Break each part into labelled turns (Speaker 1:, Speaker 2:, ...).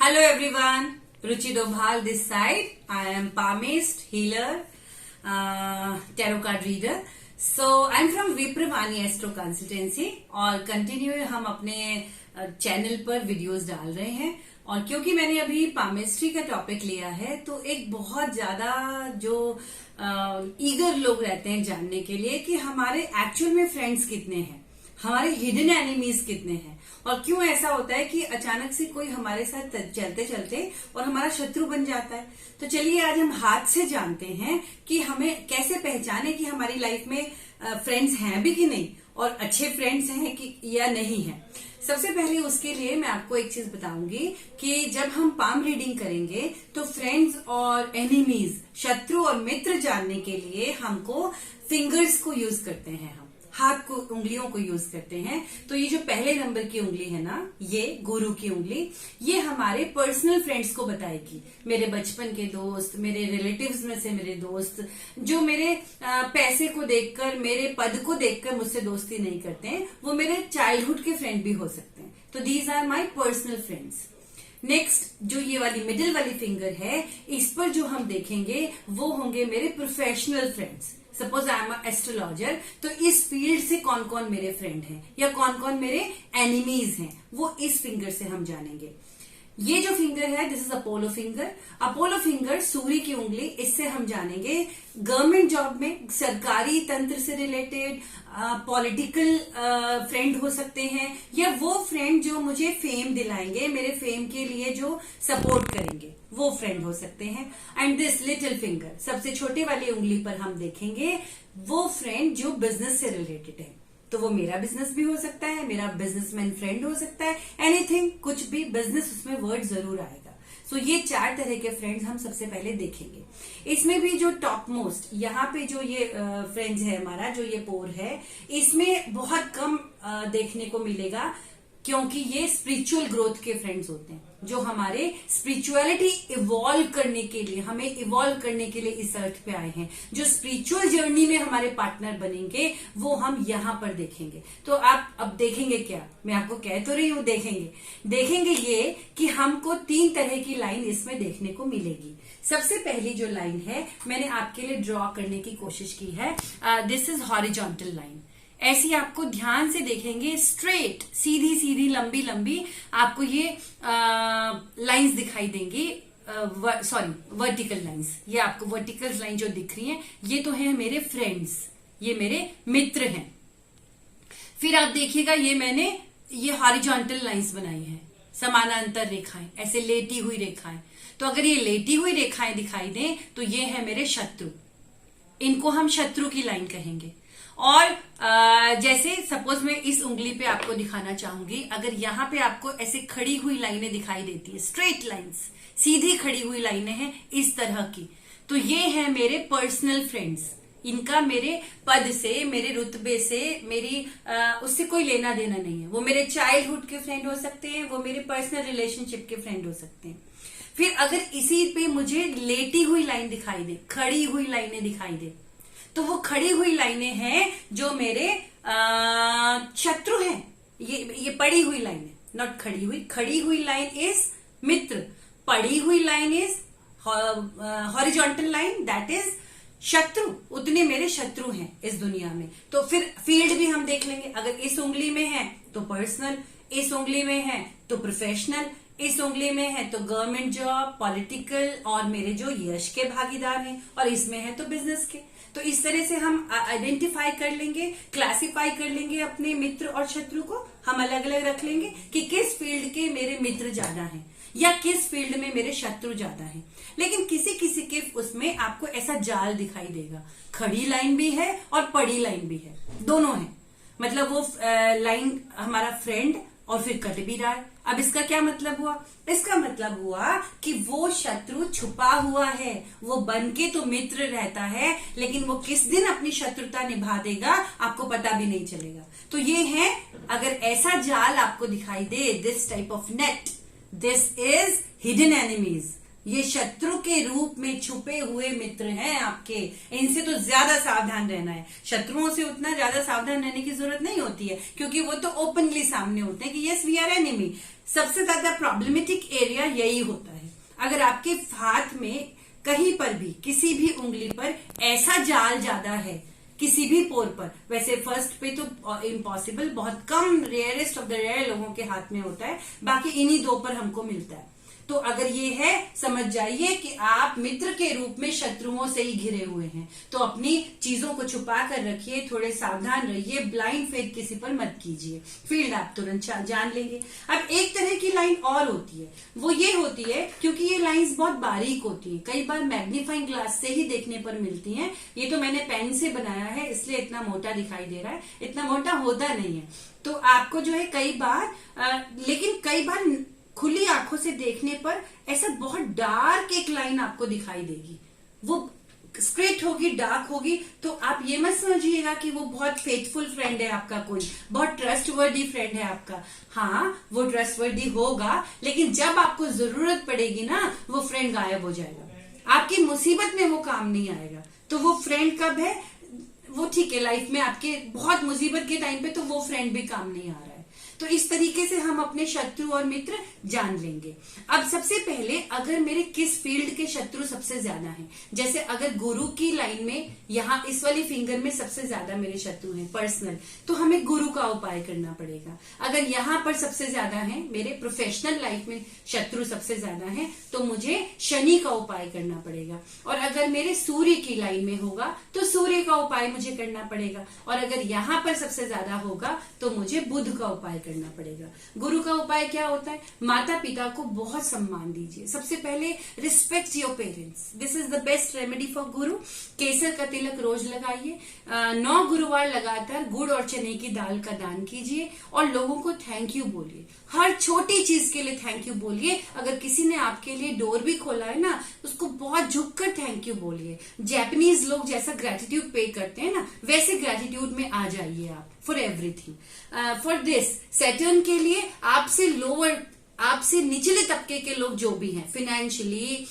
Speaker 1: Hello everyone, Ruchi Dobhal this side. I am palmist, healer, tarot card reader. So I'm from Vipravani astro consultancy और continue हम अपने channel पर videos डाल रहे हैं। और क्योंकि मैंने अभी पामिस्ट्री का टॉपिक लिया है तो एक बहुत ज्यादा जो ईगर लोग रहते हैं जानने के लिए कि हमारे एक्चुअल में फ्रेंड्स कितने हैं, हमारे हिडन एनिमीज कितने हैं और क्यों ऐसा होता है कि अचानक से कोई हमारे साथ चलते चलते और हमारा शत्रु बन जाता है। तो चलिए आज हम हाथ से जानते हैं कि हमें कैसे पहचाने कि हमारी लाइफ में फ्रेंड्स हैं भी कि नहीं और अच्छे फ्रेंड्स हैं कि या नहीं है। सबसे पहले उसके लिए मैं आपको एक चीज बताऊंगी कि जब हम पाम रीडिंग करेंगे तो फ्रेंड्स और एनिमीज, शत्रु और मित्र जानने के लिए हमको फिंगर्स को यूज करते हैं, हम हाथ को, उंगलियों को यूज करते हैं। तो ये जो पहले नंबर की उंगली है ना, ये गुरु की उंगली, ये हमारे पर्सनल फ्रेंड्स को बताएगी। मेरे बचपन के दोस्त, मेरे रिलेटिव्स में से मेरे दोस्त जो मेरे पैसे को देखकर, मेरे पद को देखकर मुझसे दोस्ती नहीं करते हैं, वो मेरे चाइल्डहुड के फ्रेंड भी हो सकते हैं। तो these are my personal friends. Next जो ये वाली मिडिल वाली फिंगर है, इस पर जो हम देखेंगे वो होंगे मेरे professional friends. Suppose I am astrologer, तो इस फील्ड से कौन कौन मेरे फ्रेंड हैं या कौन कौन मेरे एनिमीज हैं वो इस फिंगर से हम जानेंगे। ये जो फिंगर है this is Apollo finger. Apollo finger सूर्य की उंगली, इससे हम जानेंगे गवर्नमेंट जॉब में, सरकारी तंत्र से रिलेटेड पॉलिटिकल फ्रेंड हो सकते हैं या वो फ्रेंड जो मुझे फेम दिलाएंगे, मेरे फेम के लिए जो सपोर्ट करेंगे वो फ्रेंड हो सकते हैं। एंड दिस लिटिल फिंगर, सबसे छोटे वाली उंगली पर हम देखेंगे वो फ्रेंड जो बिजनेस से रिलेटेड है। तो वो मेरा बिजनेस भी हो सकता है, मेरा बिजनेसमैन फ्रेंड हो सकता है, एनीथिंग, कुछ भी बिजनेस, उसमें वर्ड जरूर आएगा। सो ये 4 तरह के फ्रेंड्स हम सबसे पहले देखेंगे। इसमें भी जो टॉप मोस्ट यहाँ पे जो ये फ्रेंड्स है हमारा, जो ये पोर है, इसमें बहुत कम देखने को मिलेगा क्योंकि ये स्पिरिचुअल ग्रोथ के फ्रेंड्स होते हैं जो हमारे स्पिरिचुअलिटी इवॉल्व करने के लिए, हमें इवॉल्व करने के लिए इस अर्थ पे आए हैं। जो स्पिरिचुअल जर्नी में हमारे पार्टनर बनेंगे वो हम यहाँ पर देखेंगे। तो आप अब देखेंगे क्या, मैं आपको कह तो रही हूँ, देखेंगे ये कि हमको 3 तरह की लाइन इसमें देखने को मिलेगी। सबसे पहली जो लाइन है मैंने आपके लिए ड्रॉ करने की कोशिश की है, दिस इज हॉरिजॉन्टल लाइन। ऐसी आपको ध्यान से देखेंगे, स्ट्रेट, सीधी सीधी, लंबी लंबी आपको ये लाइंस दिखाई देंगी, सॉरी वर्टिकल लाइंस। ये आपको वर्टिकल लाइन जो दिख रही हैं ये तो है मेरे फ्रेंड्स, ये मेरे मित्र हैं। फिर आप देखिएगा ये मैंने ये हॉरिजॉन्टल लाइंस बनाई है, समानांतर रेखाएं, ऐसे लेटी हुई रेखाएं। तो अगर ये लेटी हुई रेखाएं दिखाई दें तो ये है मेरे शत्रु, इनको हम शत्रु की लाइन कहेंगे। और जैसे सपोज मैं इस उंगली पे आपको दिखाना चाहूंगी, अगर यहाँ पे आपको ऐसे खड़ी हुई लाइनें दिखाई देती है, स्ट्रेट लाइंस, सीधी खड़ी हुई लाइनें हैं इस तरह की, तो ये है मेरे पर्सनल फ्रेंड्स। इनका मेरे पद से, मेरे रुतबे से, मेरी उससे कोई लेना देना नहीं है। वो मेरे चाइल्डहुड के फ्रेंड हो सकते हैं, वो मेरे पर्सनल रिलेशनशिप के फ्रेंड हो सकते हैं। फिर अगर इसी पे मुझे लेटी हुई लाइन दिखाई दे, खड़ी हुई लाइनें दिखाई दे, तो वो खड़ी हुई लाइनें हैं जो मेरे शत्रु हैं। ये पड़ी हुई लाइन है, नॉट खड़ी हुई। खड़ी हुई लाइन इज मित्र, पड़ी हुई line is horizontal line, that is शत्रु। उतने मेरे शत्रु हैं इस दुनिया में। तो फिर फील्ड भी हम देख लेंगे, अगर इस उंगली में है तो पर्सनल, इस उंगली में है तो प्रोफेशनल, इस उंगली में है तो गवर्नमेंट जॉब, पॉलिटिकल और मेरे जो यश के भागीदार हैं, और इसमें है तो बिजनेस के। तो इस तरह से हम आइडेंटिफाई कर लेंगे, क्लासिफाई कर लेंगे अपने मित्र और शत्रु को। हम अलग अलग रख लेंगे कि किस फील्ड के मेरे मित्र ज्यादा हैं या किस फील्ड में मेरे शत्रु ज्यादा हैं। लेकिन किसी किसी के उसमें आपको ऐसा जाल दिखाई देगा, खड़ी लाइन भी है और पड़ी लाइन भी है, दोनों है। मतलब वो लाइन हमारा फ्रेंड और फिर कट भी रहा है। अब इसका क्या मतलब हुआ? इसका मतलब हुआ कि वो शत्रु छुपा हुआ है, वो बन के तो मित्र रहता है, लेकिन वो किस दिन अपनी शत्रुता निभा देगा आपको पता भी नहीं चलेगा। तो ये है, अगर ऐसा जाल आपको दिखाई दे, this type of net, this is hidden enemies. ये शत्रु के रूप में छुपे हुए मित्र हैं आपके, इनसे तो ज्यादा सावधान रहना है। शत्रुओं से उतना ज्यादा सावधान रहने की जरूरत नहीं होती है क्योंकि वो तो ओपनली सामने होते हैं कि यस वी आर एनिमी। सबसे ज्यादा प्रॉब्लमेटिक एरिया यही होता है। अगर आपके हाथ में कहीं पर भी किसी भी उंगली पर ऐसा जाल ज्यादा है, किसी भी पोर पर, वैसे फर्स्ट पे तो इम्पॉसिबल, बहुत कम, रेयरेस्ट ऑफ द रेयर लोगों के हाथ में होता है, बाकी इन्हीं दो पर हमको मिलता है। तो अगर ये है, समझ जाइए कि आप मित्र के रूप में शत्रुओं से ही घिरे हुए हैं। तो अपनी चीजों को छुपा कर रखिए, थोड़े सावधान रहिए, ब्लाइंड फेथ किसी पर मत कीजिए, फील्ड आप तुरंत जान लेंगे। अब एक तरह की लाइन और होती है, वो ये होती है, क्योंकि ये लाइंस बहुत बारीक होती है, कई बार मैग्नीफाइंग ग्लास से ही देखने पर मिलती हैं। ये तो मैंने पेन से बनाया है इसलिए इतना मोटा दिखाई दे रहा है, इतना मोटा होता नहीं है। तो आपको जो है कई बार लेकिन कई बार खुली आंखों से देखने पर ऐसा बहुत डार्क एक लाइन आपको दिखाई देगी, वो स्ट्रेट होगी, डार्क होगी। तो आप ये मत समझिएगा कि वो बहुत फेथफुल फ्रेंड है आपका, कोई बहुत ट्रस्टवर्दी फ्रेंड है आपका। हाँ, वो ट्रस्टवर्दी होगा, लेकिन जब आपको जरूरत पड़ेगी ना, वो फ्रेंड गायब हो जाएगा, आपकी मुसीबत में वो काम नहीं आएगा। तो वो फ्रेंड कब है, वो ठीक है, लाइफ में आपके बहुत मुसीबत के टाइम पे तो वो फ्रेंड भी काम नहीं आ रहा है। तो इस तरीके से हम अपने शत्रु और मित्र जान लेंगे। अब सबसे पहले, अगर मेरे किस फील्ड के शत्रु सबसे ज्यादा हैं, जैसे अगर गुरु की लाइन में यहाँ इस वाली फिंगर में सबसे ज्यादा मेरे शत्रु हैं पर्सनल, तो हमें गुरु का उपाय करना पड़ेगा। अगर यहाँ पर सबसे ज्यादा है, मेरे प्रोफेशनल लाइफ में शत्रु सबसे ज्यादा है, तो मुझे शनि का उपाय करना पड़ेगा। और अगर मेरे सूर्य की लाइन में होगा तो सूर्य का उपाय मुझे करना पड़ेगा। और अगर यहाँ पर सबसे ज्यादा होगा तो मुझे बुध का उपाय करना पड़ेगा। गुरु का उपाय क्या होता है? माता पिता को बहुत सम्मान दीजिए। सबसे पहले respect your parents, this is the best remedy for गुरु। केसर का तिलक रोज लगाइए, 9 गुरुवार लगातार गुड़ और चने की दाल का दान कीजिए और लोगों को थैंक यू बोलिए। हर छोटी चीज के लिए थैंक यू बोलिए। अगर किसी ने आपके लिए डोर भी खोला है ना, उसको बहुत झुककर थैंक यू बोलिए। जापानीज लोग जैसा ग्रेटिट्यूड पे करते हैं ना, वैसे ग्रेटिट्यूड में आ जाइए आप for everything. For this Saturn के लिए आपसे लोअर, आपसे निचले तबके के लोग जो भी हैं, फाइनेंशियली,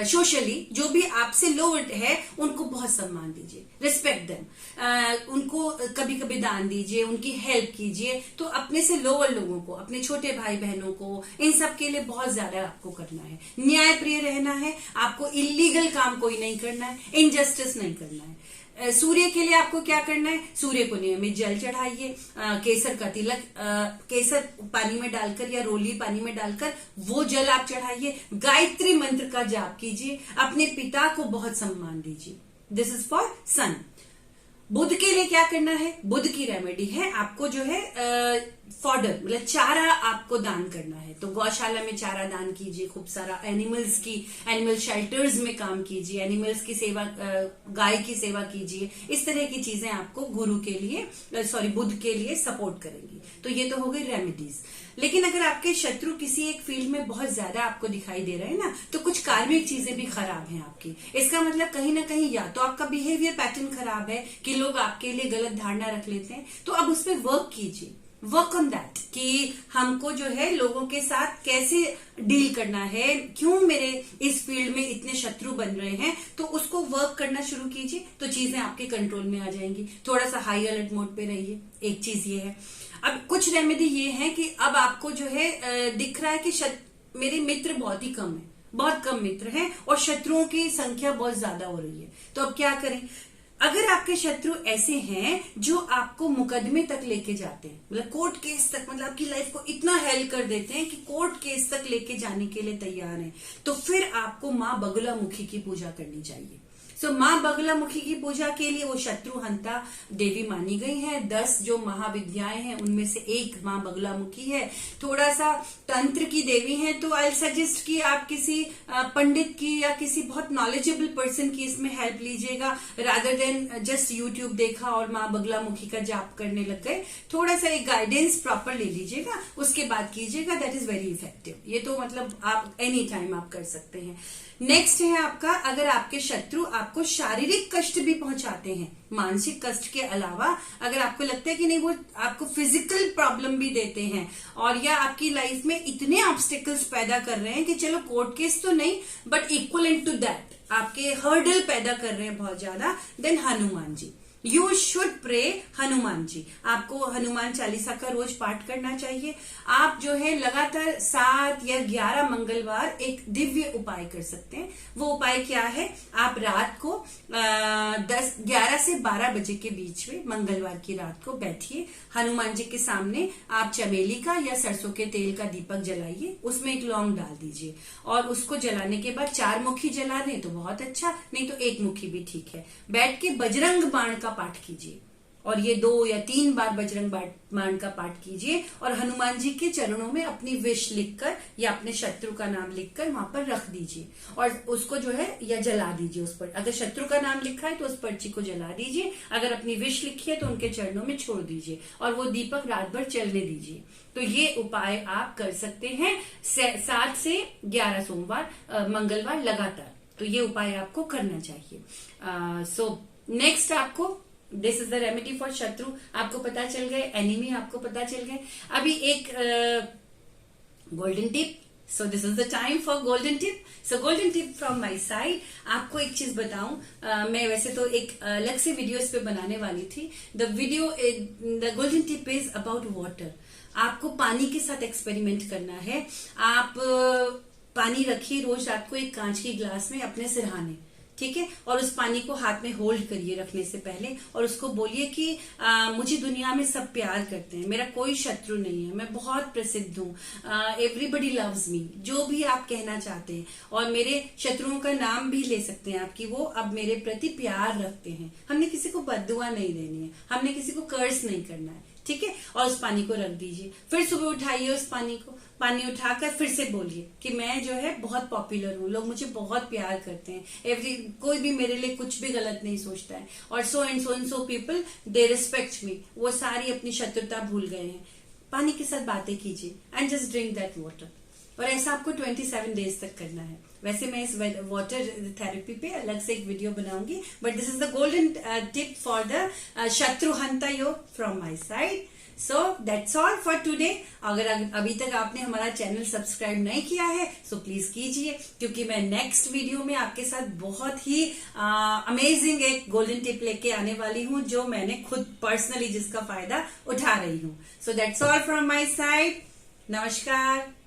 Speaker 1: सोशली, जो भी आपसे लोअर है, उनको बहुत सम्मान दीजिए, रिस्पेक्ट देम। उनको कभी कभी दान दीजिए, उनकी हेल्प कीजिए। तो अपने से लोअर लोगों को, अपने छोटे भाई बहनों को, इन सब के लिए बहुत ज्यादा आपको करना है। न्याय प्रिय रहना है, आपको इलीगल काम कोई नहीं करना है, इनजस्टिस नहीं करना है। सूर्य के लिए आपको क्या करना है? सूर्य को नियमित जल चढ़ाइए, केसर का तिलक, केसर पानी में डालकर या रोली पानी में डालकर वो जल आप चढ़ाइए। गायत्री मंत्र का जाप कीजिए, अपने पिता को बहुत सम्मान दीजिए। दिस इज फॉर सन। बुध के लिए क्या करना है? बुध की रेमेडी है, आपको जो है फॉडर मतलब चारा आपको दान करना है। तो गौशाला में चारा दान कीजिए, खूब सारा एनिमल्स की, एनिमल शेल्टर्स में काम कीजिए, एनिमल्स की सेवा, गाय की सेवा कीजिए। इस तरह की चीजें आपको गुरु के लिए, बुध के लिए सपोर्ट करेंगी। तो ये तो हो गई रेमेडीज। लेकिन अगर आपके शत्रु किसी एक फील्ड में बहुत ज्यादा आपको दिखाई दे रहे हैं ना, तो कुछ कार्मिक चीजें भी खराब हैं आपकी। इसका मतलब कहीं ना कहीं या तो आपका बिहेवियर पैटर्न खराब है कि लोग आपके लिए गलत धारणा रख लेते हैं, तो अब उस पर वर्क कीजिए, वर्क ऑन दैट कि हमको जो है लोगों के साथ कैसे डील करना है, क्यों मेरे इस फील्ड में इतने शत्रु बन रहे हैं, तो उसको वर्क करना शुरू कीजिए, तो चीजें आपके कंट्रोल में आ जाएंगी। थोड़ा सा हाई अलर्ट मोड पे रहिए, एक चीज ये है। अब कुछ रेमेडी ये है कि अब आपको जो है दिख रहा है कि मेरे मित्र बहुत ही कम है, बहुत कम मित्र हैं और शत्रुओं की संख्या बहुत ज्यादा हो रही है। तो अब क्या करें? अगर आपके शत्रु ऐसे हैं जो आपको मुकदमे तक लेके जाते हैं, मतलब कोर्ट केस तक, मतलब आपकी लाइफ को इतना हेल्प कर देते हैं कि कोर्ट केस तक लेके जाने के लिए तैयार हैं, तो फिर आपको माँ बगुलामुखी की पूजा करनी चाहिए। सो माँ बगुलामुखी की पूजा के लिए वो शत्रु हंता देवी मानी गई है। 10 जो महाविद्याएं हैं उनमें से एक माँ बगुलामुखी है। थोड़ा सा तंत्र की देवी है, तो आई सजेस्ट कि आप किसी पंडित की या किसी बहुत नॉलेजेबल पर्सन की इसमें हेल्प लीजिएगा, रादर देन जस्ट यूट्यूब देखा और माँ बगुलामुखी का जाप करने लग गए। थोड़ा सा एक गाइडेंस प्रॉपर ले लीजिएगा, उसके बाद कीजिएगा, दैट इज वेरी इफेक्टिव। ये तो मतलब आप एनी टाइम आप कर सकते हैं। नेक्स्ट है आपका, अगर आपके शत्रु आपको शारीरिक कष्ट भी पहुंचाते हैं, मानसिक कष्ट के अलावा अगर आपको लगता है कि नहीं वो आपको फिजिकल प्रॉब्लम भी देते हैं, और या आपकी लाइफ में इतने ऑब्स्टिकल्स पैदा कर रहे हैं कि चलो कोर्ट केस तो नहीं बट इक्वलेंट टू दैट आपके हर्डल पैदा कर रहे हैं बहुत ज्यादा, then Hanuman ji, you should pray Hanuman ji. आपको हनुमान चालीसा का रोज पाठ करना चाहिए। आप जो है लगातार 7 या 11 मंगलवार एक दिव्य उपाय कर सकते हैं। वो उपाय क्या है? आप रात को 11 से 12 बजे के बीच में मंगलवार की रात को बैठिए, हनुमान जी के सामने आप चमेली का या सरसों के तेल का दीपक जलाइए, उसमें एक लौंग डाल दीजिए और उसको जलाने के बाद 4 मुखी जला दें तो बहुत अच्छा, नहीं तो 1 मुखी भी ठीक है। बैठ के बजरंग बाण का पाठ कीजिए और ये 2 या 3 बार बजरंग बाण का पाठ कीजिए और हनुमान जी के चरणों में अपनी विश लिखकर या अपने शत्रु का नाम लिखकर वहां पर रख दीजिए और उसको जो है या जला दीजिए उस पर। अगर शत्रु का नाम लिखा है तो उस पर्ची को जला दीजिए, अगर अपनी विश लिखी है तो उनके चरणों में छोड़ दीजिए और वो दीपक रात भर चलने दीजिए। तो ये उपाय आप कर सकते हैं 7 से 11 सोमवार मंगलवार लगातार। तो ये उपाय आपको करना चाहिए। सो नेक्स्ट आपको this is the remedy for शत्रु आपको पता चल गए, एनिमी आपको पता चल गए। अभी एक golden tip. So this is the time for golden tip. So golden tip from my side. आपको एक चीज बताऊं, मैं वैसे तो एक अलग से वीडियो इस पे बनाने वाली थी। The golden tip is about water. आपको पानी के साथ एक्सपेरिमेंट करना है। आप पानी रखिए रोज रात को एक कांच की ग्लास में अपने सिरहाने, ठीक है, और उस पानी को हाथ में होल्ड करिए रखने से पहले और उसको बोलिए कि मुझे दुनिया में सब प्यार करते हैं, मेरा कोई शत्रु नहीं है, मैं बहुत प्रसिद्ध हूँ, एवरीबडी लव्स मी, जो भी आप कहना चाहते हैं। और मेरे शत्रुओं का नाम भी ले सकते हैं आप कि वो अब मेरे प्रति प्यार रखते हैं। हमने किसी को बद्दुआ नहीं देनी है, हमने किसी को कर्ज नहीं करना है, ठीक है। और उस पानी को रख दीजिए, फिर सुबह उठाइए उस पानी उठाकर फिर से बोलिए कि मैं जो है बहुत पॉपुलर हूँ, लोग मुझे बहुत प्यार करते हैं, कोई भी मेरे लिए कुछ भी गलत नहीं सोचता है और so and so people they respect मी। वो सारी अपनी शत्रुता भूल गए हैं। पानी के साथ बातें कीजिए and just drink that water. और ऐसा आपको 27 डेज तक करना है। वैसे मैं इस वाटर थेरेपी पे अलग से एक वीडियो बनाऊंगी, but this is the golden tip for the शत्रु हंता योग from my side. So that's all for today. अगर अभी तक आपने हमारा चैनल सब्सक्राइब नहीं किया है सो प्लीज कीजिए, क्योंकि मैं नेक्स्ट वीडियो में आपके साथ बहुत ही अमेजिंग एक गोल्डन टिप लेके आने वाली हूँ, जो मैंने खुद पर्सनली जिसका फायदा उठा रही हूँ। So that's all from my side. नमस्कार।